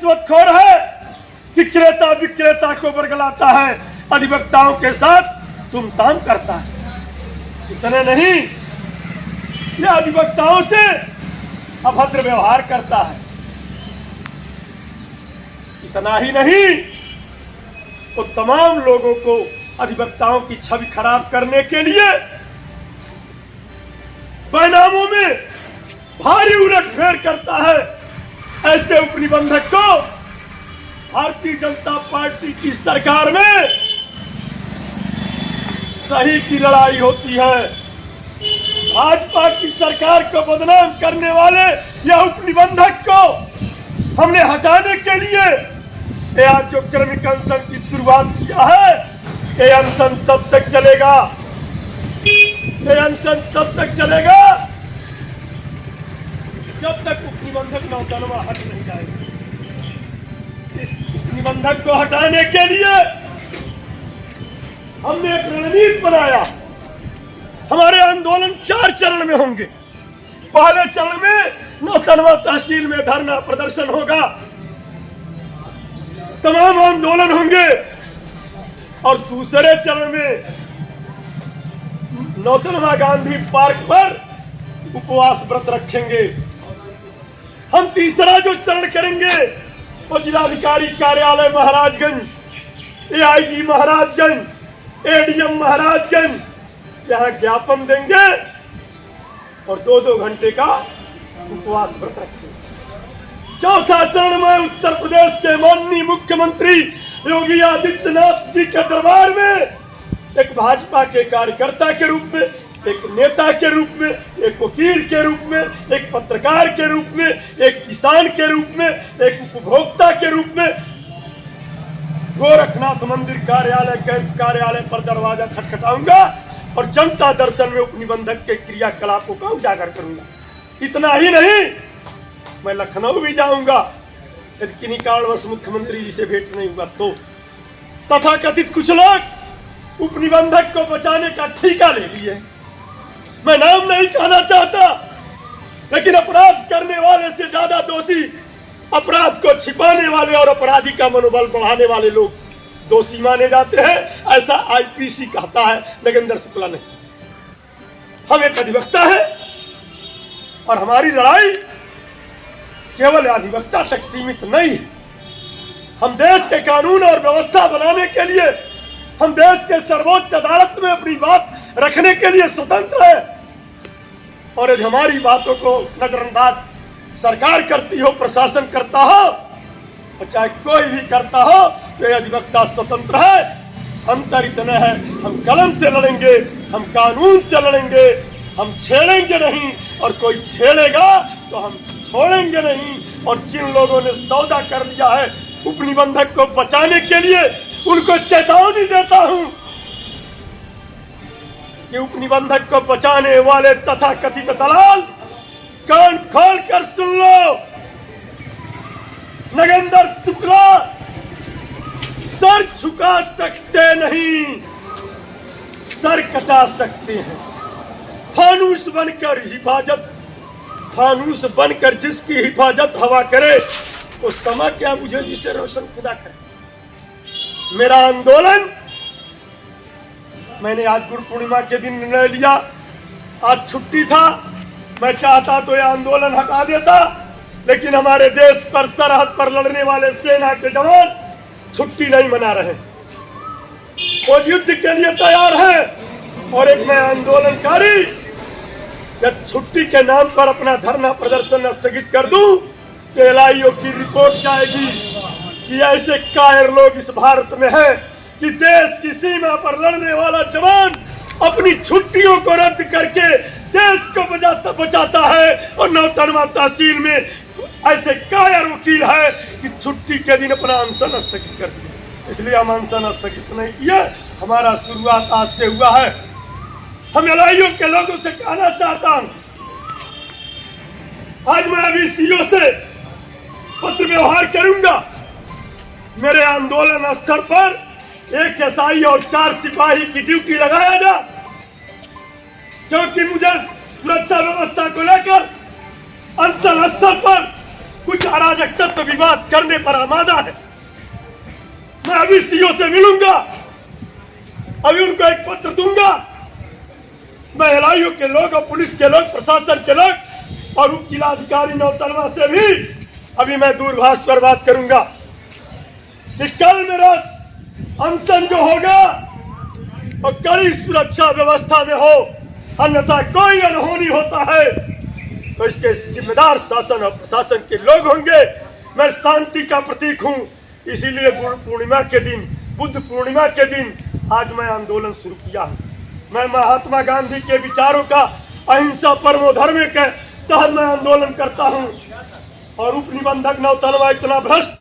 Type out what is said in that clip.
रिश्वतखोर है कि क्रेता विक्रेता को बरगलाता है, अधिवक्ताओं के साथ तुम ताम करता है। इतने नहीं, यह अधिवक्ताओं से अभद्र व्यवहार करता है। इतना ही नहीं, वो तमाम लोगों को अधिवक्ताओं की छवि खराब करने के लिए परिणामों में भारी उलटफेर करता है। ऐसे उपनिबंधक को भारतीय जनता पार्टी की सरकार में सही की लड़ाई होती है। भाजपा की सरकार को बदनाम करने वाले यह उपनिबंधक को हमने हटाने के लिए ये आज जो क्रमिक अनशन की शुरुआत किया है, ये अनशन तब तक चलेगा, ये अनशन तब तक चलेगा जब तक उपनिबंधक नौतनवा हट नहीं जाएगा। इस उपनिबंधक को हटाने के लिए हमने एक रणनीति बनाया। हमारे आंदोलन 4 चरण में होंगे। पहले चरण में नौतनवा तहसील में धरना प्रदर्शन होगा, तमाम आंदोलन होंगे, और दूसरे चरण में नौतनवा गांधी पार्क पर उपवास व्रत रखेंगे। हम तीसरा जो चरण करेंगे वो जिलाधिकारी कार्यालय महाराजगंज, एआईजी महाराजगंज, एडीएम महाराजगंज, यहाँ ज्ञापन देंगे और 2-2 घंटे का उपवास व्रत रखेंगे। चौथा चरण में उत्तर प्रदेश के माननीय मुख्यमंत्री योगी आदित्यनाथ जी के दरबार में एक भाजपा के कार्यकर्ता के रूप में, एक नेता के रूप में, एक वकील के रूप में, एक पत्रकार के रूप में, एक किसान के रूप में, एक उपभोक्ता के रूप में गोरखनाथ मंदिर कार्यालय कैंप कार्यालय पर दरवाजा खटखटाऊंगा और जनता दर्शन में उपनिबंधक के क्रियाकलापों का उजागर करूंगा। इतना ही नहीं, मैं लखनऊ भी जाऊंगा यदि किन्हीं कारणवश मुख्यमंत्री जी से भेंट नहीं हुआ तो। तथाकथित कुछ लोग उपनिबंधक को बचाने का ठेका ले लिए। मैं नाम नहीं कहना चाहता, लेकिन अपराध करने वाले से ज्यादा दोषी अपराध को छिपाने वाले और अपराधी का मनोबल बढ़ाने वाले लोग दोषी माने जाते हैं। ऐसा आईपीसी कहता है, नगेंद्र शुक्ला नहीं। हम एक अधिवक्ता है और हमारी लड़ाई केवल अधिवक्ता तक सीमित नहीं है। हम देश के कानून और व्यवस्था बनाने के लिए, हम देश के सर्वोच्च अदालत में अपनी बात रखने के लिए स्वतंत्र है। और यदि हमारी बातों को नजरअंदाज सरकार करती हो, प्रशासन करता हो, और चाहे कोई भी करता हो, तो यह अधिवक्ता स्वतंत्र है। अंतर इतना है, हम कलम से लड़ेंगे, हम कानून से लड़ेंगे, हम छेड़ेंगे नहीं, और कोई छेड़ेगा तो हम छोड़ेंगे नहीं। और जिन लोगों ने सौदा कर लिया है उपनिबंधक को बचाने के लिए, उनको चेतावनी देता हूं कि उपनिबंधक को बचाने वाले तथाकथित दलाल कान खोल कर सुन लो। नगेंद्र शुक्ला सर झुका सकते नहीं, सर कटा सकते हैं। फानूस बनकर हिफाजत, फानूस बनकर जिसकी हिफाजत हवा करे, वो समा क्या मुझे जिसे रोशन खुदा करे। मेरा आंदोलन, मैंने आज गुरु पूर्णिमा के दिन निर्णय लिया, आज छुट्टी था, मैं चाहता तो यह आंदोलन हटा देता, लेकिन हमारे देश पर सरहद पर लड़ने वाले सेना के जवान छुट्टी नहीं मना रहे, वो युद्ध के लिए तैयार है। और एक मैं आंदोलनकारी जब छुट्टी के नाम पर अपना धरना प्रदर्शन स्थगित कर दूं तो एलआईओ की रिपोर्ट जाएगी कि ऐसे कायर लोग इस भारत में हैं कि देश की सीमा पर लड़ने वाला जवान अपनी छुट्टियों को रद्द करके देश को बचाता है, और नौतनवा तहसील में ऐसे कायर वकील है कि छुट्टी के दिन अपना अनशन स्थगित कर दिया। इसलिए हम अनशन स्थगित नहीं किए, हमारा शुरुआत आज से हुआ है। हम एलआईओ के लोगों से कहना चाहता हूं, आज मैं अभी सीओ से पत्र व्यवहार करूंगा। मेरे आंदोलन स्थल पर 1 एसआई और 4 सिपाही की ड्यूटी लगाया जा, क्योंकि मुझे सुरक्षा व्यवस्था को लेकर अनशन स्थल पर कुछ अराजक तत्व विवाद करने पर आमादा है। मैं अभी सीओ से मिलूंगा, अभी उनको एक पत्र दूंगा। मैं एलआईओ के लोग और पुलिस के लोग, प्रशासन के लोग और उप जिलाधिकारी नौतनवा से भी अभी मैं दूरभाष पर बात करूंगा कि कल मेरा अनशन जो होगा और कड़ी सुरक्षा व्यवस्था में हो, अन्यथा कोई अनहोनी होता है तो इसके जिम्मेदार शासन और प्रशासन के लोग होंगे। मैं शांति का प्रतीक हूं, इसीलिए गुरु पूर्णिमा के दिन, बुद्ध पूर्णिमा के दिन आज मैं आंदोलन शुरू किया हूं। मैं महात्मा गांधी के विचारों का अहिंसा परमो धर्म के तहत मैं आंदोलन करता हूं और उप निबंधक नौतनवा इतना भ्रष्ट